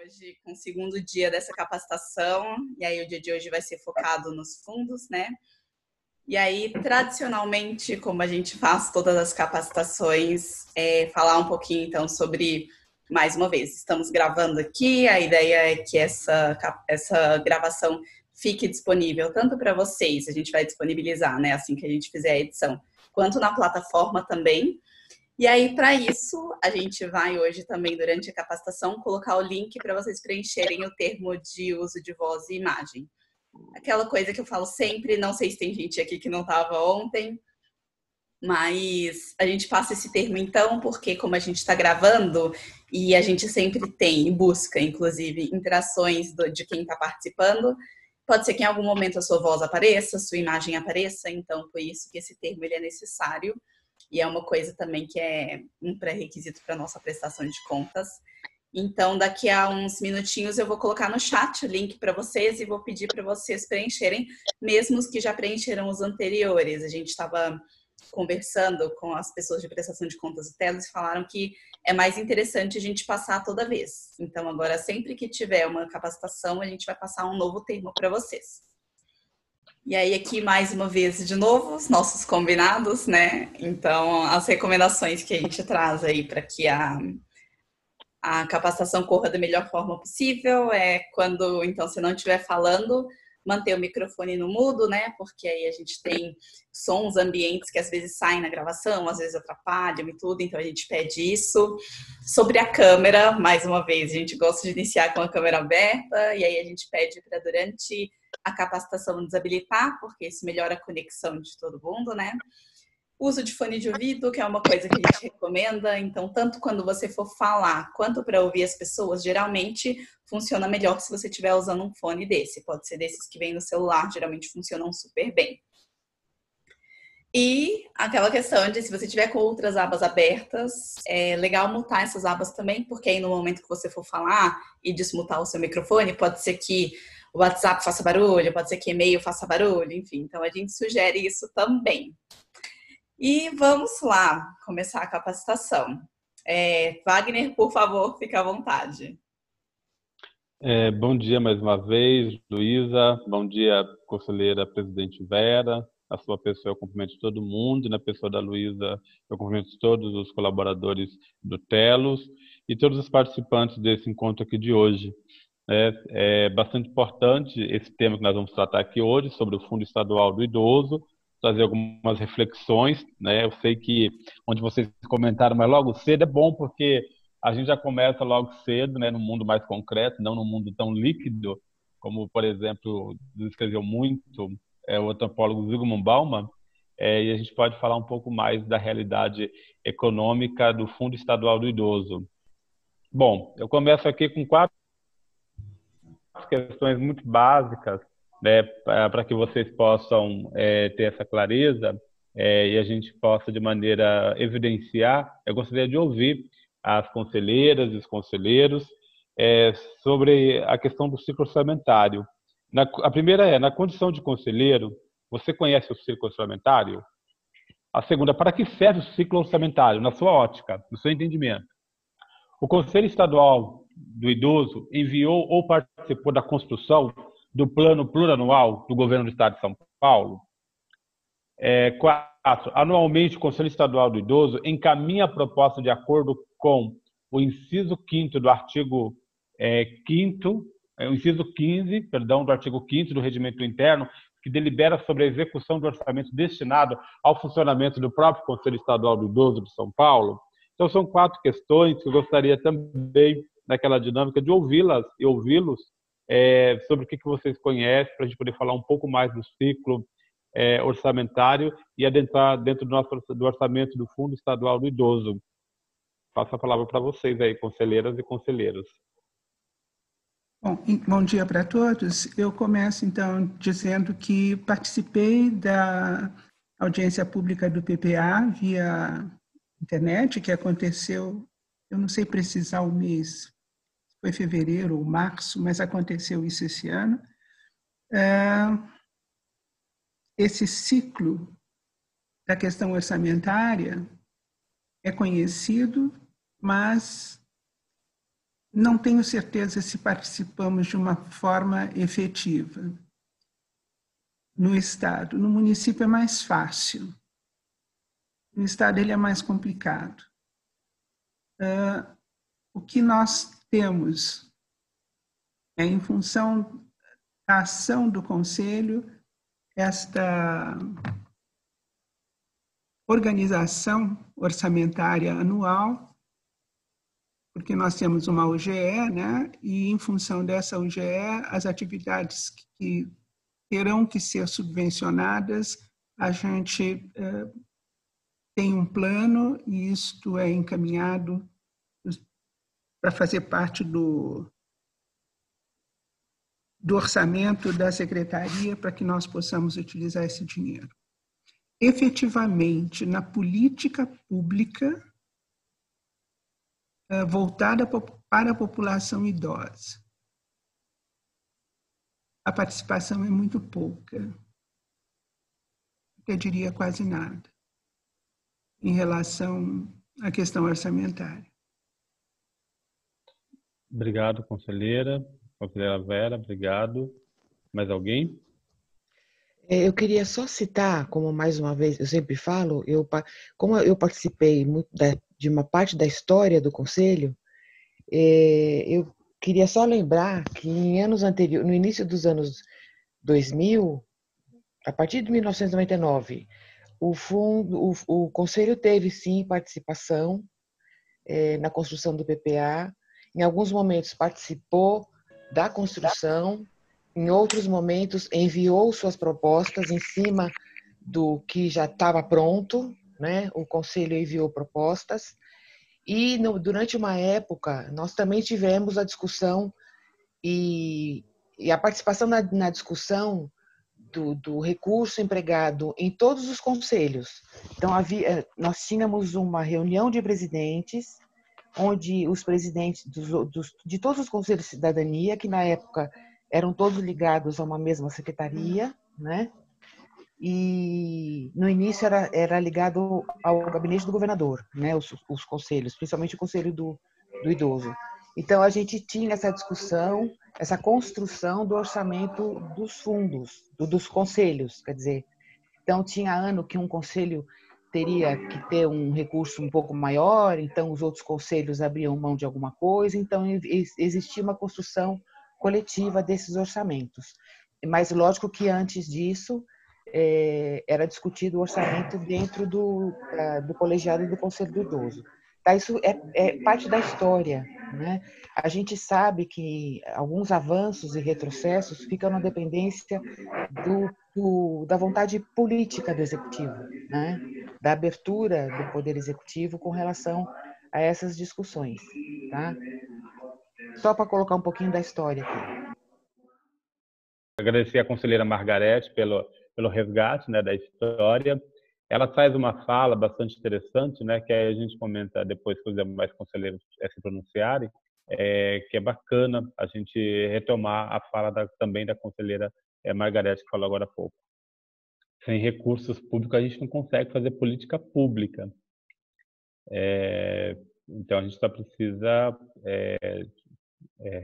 hoje com o segundo dia dessa capacitação, e aí o dia de hoje vai ser focado nos fundos, né? E aí, tradicionalmente, como a gente faz todas as capacitações, falar um pouquinho então sobre, mais uma vez, estamos gravando aqui, a ideia é que essa gravação fique disponível tanto para vocês, a gente vai disponibilizar, né, assim que a gente fizer a edição, quanto na plataforma também. E aí, para isso, a gente vai hoje também, durante a capacitação, colocar o link para vocês preencherem o termo de uso de voz e imagem. Aquela coisa que eu falo sempre, não sei se tem gente aqui que não estava ontem, mas a gente passa esse termo então, porque como a gente está gravando e a gente sempre tem e busca, inclusive, interações de quem está participando, pode ser que em algum momento a sua voz apareça, a sua imagem apareça, então por isso que esse termo ele é necessário. E é uma coisa também que é um pré-requisito para a nossa prestação de contas. Então, daqui a uns minutinhos eu vou colocar no chat o link para vocês e vou pedir para vocês preencherem, mesmo os que já preencheram os anteriores. A gente estava conversando com as pessoas de prestação de contas do Telos e falaram que é mais interessante a gente passar toda vez. Então, agora, sempre que tiver uma capacitação, a gente vai passar um novo termo para vocês. E aí, aqui, mais uma vez, de novo, os nossos combinados, né? Então, as recomendações que a gente traz aí para que a capacitação corra da melhor forma possível é quando, então, você não estiver falando, manter o microfone no mudo, né? Porque aí a gente tem sons ambientes que às vezes saem na gravação, às vezes atrapalham e tudo, então a gente pede isso. Sobre a câmera, mais uma vez, a gente gosta de iniciar com a câmera aberta, e aí a gente pede para durante a capacitação desabilitar, porque isso melhora a conexão de todo mundo, né? Uso de fone de ouvido, que é uma coisa que a gente recomenda, então tanto quando você for falar quanto para ouvir as pessoas, geralmente funciona melhor se você estiver usando um fone desse. Pode ser desses que vem no celular, geralmente funcionam super bem. E aquela questão de se você tiver com outras abas abertas, é legal mutar essas abas também, porque aí no momento que você for falar e desmutar o seu microfone, pode ser que o WhatsApp faça barulho, pode ser que e-mail faça barulho, enfim. Então a gente sugere isso também. E vamos lá, começar a capacitação. Wagner, por favor, fique à vontade. Bom dia mais uma vez, Luísa. Bom dia, conselheira presidente Vera. A sua pessoa, eu cumprimento todo mundo. Na pessoa da Luísa, eu cumprimento todos os colaboradores do Telos e todos os participantes desse encontro aqui de hoje. É bastante importante esse tema que nós vamos tratar aqui hoje, sobre o Fundo Estadual do Idoso, trazer algumas reflexões, né? Eu sei que onde vocês comentaram, mas logo cedo é bom porque a gente já começa logo cedo, né, no mundo mais concreto, não no mundo tão líquido, como, por exemplo, escreveu muito o antropólogo Zygmunt Bauman, e a gente pode falar um pouco mais da realidade econômica do Fundo Estadual do Idoso. Bom, eu começo aqui com 4 questões muito básicas, né, para que vocês possam ter essa clareza e a gente possa, de maneira evidenciar. Eu gostaria de ouvir as conselheiras e os conselheiros sobre a questão do ciclo orçamentário. A primeira na condição de conselheiro, você conhece o ciclo orçamentário? A segunda, para que serve o ciclo orçamentário, na sua ótica, no seu entendimento? O Conselho Estadual do Idoso enviou ou participou da construção do Plano Plurianual do Governo do Estado de São Paulo? 4. Anualmente, o Conselho Estadual do Idoso encaminha a proposta de acordo com o inciso 5º do artigo 5º, o inciso 15, perdão, do artigo 5º do Regimento Interno, que delibera sobre a execução do orçamento destinado ao funcionamento do próprio Conselho Estadual do Idoso de São Paulo. Então, são 4 questões que eu gostaria também, naquela dinâmica, de ouvi-las e ouvi-los sobre o que vocês conhecem, para a gente poder falar um pouco mais do ciclo orçamentário e adentrar dentro do orçamento do Fundo Estadual do Idoso. Passo a palavra para vocês aí, conselheiras e conselheiros. Bom dia para todos. Eu começo, então, dizendo que participei da audiência pública do PPA via internet, que aconteceu, eu não sei precisar o mês, foi fevereiro ou março, mas aconteceu isso esse ano. Esse ciclo da questão orçamentária é conhecido, mas Não tenho certeza se participamos de uma forma efetiva. No Estado, no município é mais fácil. No Estado ele é mais complicado. O que nós temos é, em função da ação do Conselho, esta organização orçamentária anual, porque nós temos uma UGE, né? E em função dessa UGE, as atividades que terão que ser subvencionadas, a gente tem um plano e isto é encaminhado para fazer parte do orçamento da secretaria para que nós possamos utilizar esse dinheiro. Efetivamente, na política pública voltada para a população idosa, a participação é muito pouca, eu diria quase nada, em relação à questão orçamentária. Obrigado, conselheira. Conselheira Vera, obrigado. Mais alguém? Eu queria só citar, como mais uma vez eu sempre falo, como eu participei muito de uma parte da história do Conselho, eu queria só lembrar que em anos anteriores, no início dos anos 2000, a partir de 1999, o Conselho teve sim participação na construção do PPA. Em alguns momentos participou da construção, em outros momentos enviou suas propostas em cima do que já estava pronto, né? O Conselho enviou propostas e durante uma época nós também tivemos a discussão e a participação na discussão do recurso empregado em todos os conselhos. Então nós tínhamos uma reunião de presidentes onde os presidentes de todos os conselhos de cidadania, que na época eram todos ligados a uma mesma secretaria, né? E no início era ligado ao gabinete do governador, né? Os conselhos, principalmente o conselho do idoso. Então a gente tinha essa discussão, essa construção do orçamento dos fundos, dos conselhos, quer dizer. Então tinha ano que um conselho teria que ter um recurso um pouco maior, então os outros conselhos abriam mão de alguma coisa, então existia uma construção coletiva desses orçamentos. Mas lógico que antes disso era discutido o orçamento dentro do colegiado do Conselho do Idoso. Tá, isso é parte da história, né? A gente sabe que alguns avanços e retrocessos ficam na dependência da vontade política do executivo, né? Da abertura do poder executivo com relação a essas discussões, tá? Só para colocar um pouquinho da história aqui. Agradecer à conselheira Margarete pelo resgate, né, da história. Ela traz uma fala bastante interessante, né, que a gente comenta depois que os demais conselheiros se pronunciarem, que é bacana a gente retomar a fala também da conselheira Margarete, que falou agora há pouco. Sem recursos públicos, a gente não consegue fazer política pública. Então, a gente só precisa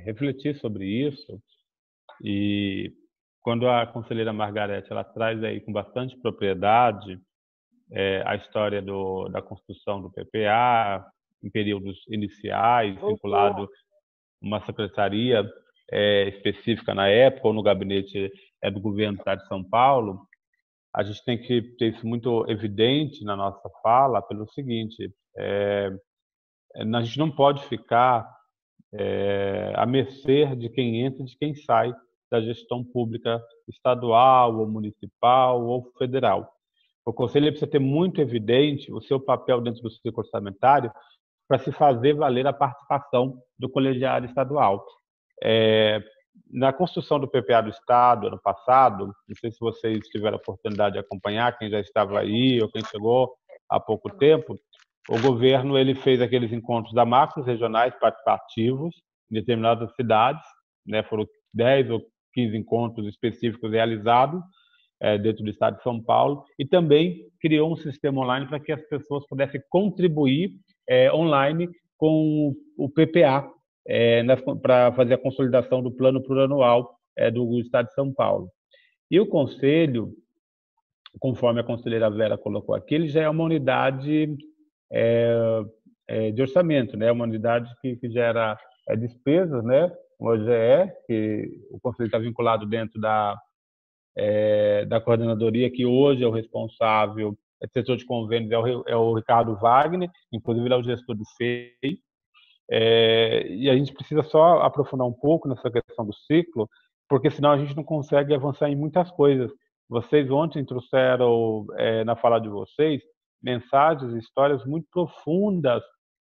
refletir sobre isso. E quando a conselheira Margarete ela traz aí com bastante propriedade a história da construção do PPA, em períodos iniciais, vinculado a uma secretaria específica na época, ou no gabinete do governo do Estado de São Paulo, a gente tem que ter isso muito evidente na nossa fala pelo seguinte: a gente não pode ficar à mercê de quem entra e de quem sai da gestão pública estadual, ou municipal, ou federal. O Conselho precisa ter muito evidente o seu papel dentro do ciclo orçamentário para se fazer valer a participação do colegiado estadual. Na construção do PPA do Estado, ano passado, não sei se vocês tiveram a oportunidade de acompanhar, quem já estava aí ou quem chegou há pouco tempo, o governo ele fez aqueles encontros da macros regionais participativos em determinadas cidades, né? Foram 10 ou 15 encontros específicos realizados dentro do Estado de São Paulo, e também criou um sistema online para que as pessoas pudessem contribuir online com o PPA, para fazer a consolidação do plano plurianual do Estado de São Paulo. E o Conselho, conforme a conselheira Vera colocou aqui, ele já é uma unidade de orçamento, né? Uma unidade que gera despesas, né? O OGE, que o Conselho está vinculado dentro da coordenadoria, que hoje é o responsável, setor de convênios, é o Ricardo Wagner, inclusive ele é o gestor do FEI. E a gente precisa só aprofundar um pouco nessa questão do ciclo, porque senão a gente não consegue avançar em muitas coisas. Vocês ontem trouxeram, na fala de vocês, mensagens, histórias muito profundas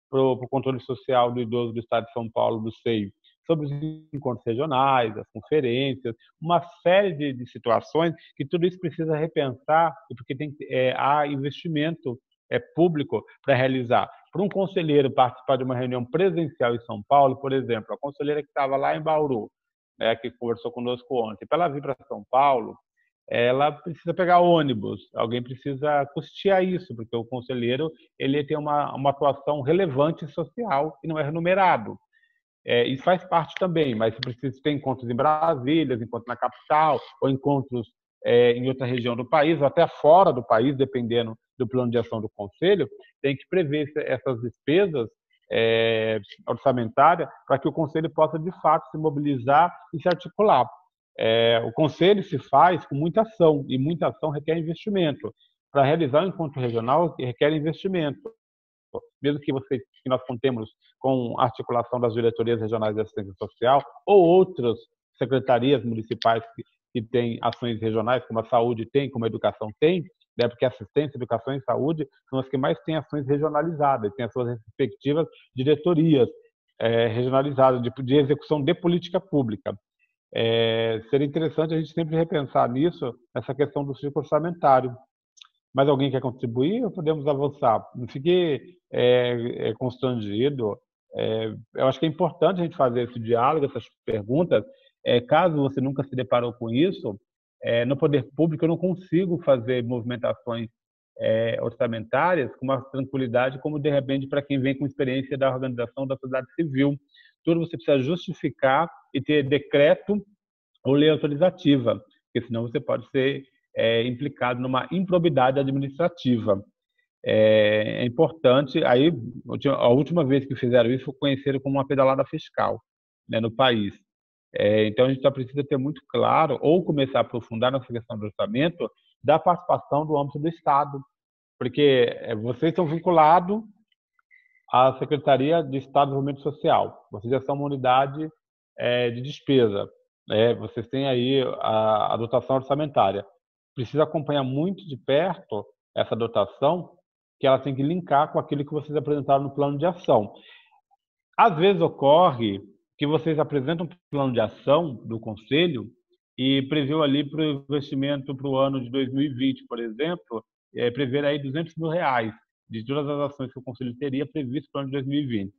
para o controle social do idoso do Estado de São Paulo, do SEI, sobre os encontros regionais, as conferências, uma série de situações que tudo isso precisa repensar, porque há investimento público para realizar. Para um conselheiro participar de uma reunião presencial em São Paulo, por exemplo, a conselheira que estava lá em Bauru, que conversou conosco ontem, para ela vir para São Paulo, ela precisa pegar ônibus, alguém precisa custear isso, porque o conselheiro ele tem uma atuação relevante social e não é remunerado. Isso faz parte também, mas se precisa ter encontros em Brasília, encontros na capital, ou encontros em outra região do país, ou até fora do país, dependendo do plano de ação do Conselho, tem que prever essas despesas orçamentárias para que o Conselho possa, de fato, se mobilizar e se articular. O Conselho se faz com muita ação, e muita ação requer investimento. Para realizar um encontro regional, requer investimento. Mesmo que nós contemos com a articulação das diretorias regionais de assistência social ou outras secretarias municipais que têm ações regionais, como a saúde tem, como a educação tem, né? Porque assistência, educação e saúde são as que mais têm ações regionalizadas, têm as suas respectivas diretorias regionalizadas de execução de política pública. Seria interessante a gente sempre repensar nisso, essa questão do ciclo orçamentário. Mais alguém quer contribuir ou podemos avançar? Não fique constrangido. Eu acho que é importante a gente fazer esse diálogo, essas perguntas. Caso você nunca se deparou com isso, no poder público eu não consigo fazer movimentações orçamentárias com uma tranquilidade como, de repente, para quem vem com experiência da organização da sociedade civil. Tudo você precisa justificar e ter decreto ou lei autorizativa, porque senão você pode ser implicado numa improbidade administrativa. É importante, aí a última vez que fizeram isso foi conhecido como uma pedalada fiscal, né, no país. Então a gente precisa ter muito claro, ou começar a aprofundar nessa questão do orçamento, da participação do âmbito do Estado, porque vocês estão vinculados à Secretaria de Estado de Desenvolvimento Social, vocês já são uma unidade de despesa, né? Vocês têm aí a dotação orçamentária. Precisa acompanhar muito de perto essa dotação, que ela tem que linkar com aquilo que vocês apresentaram no plano de ação. Às vezes ocorre que vocês apresentam um plano de ação do Conselho e previu ali para o investimento para o ano de 2020, por exemplo, prever aí R$200 mil de todas as ações que o Conselho teria previsto para o ano de 2020.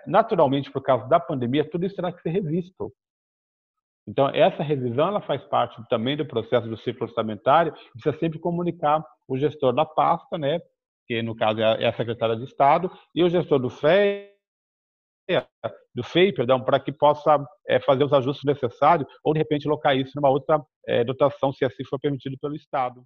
Naturalmente, por causa da pandemia, tudo isso terá que ser revisto. Então, essa revisão ela faz parte também do processo do ciclo orçamentário, precisa sempre comunicar o gestor da pasta, né, que no caso é a secretária de Estado, e o gestor do FEI, para que possa fazer os ajustes necessários ou, de repente, alocar isso numa outra dotação, se assim for permitido pelo Estado.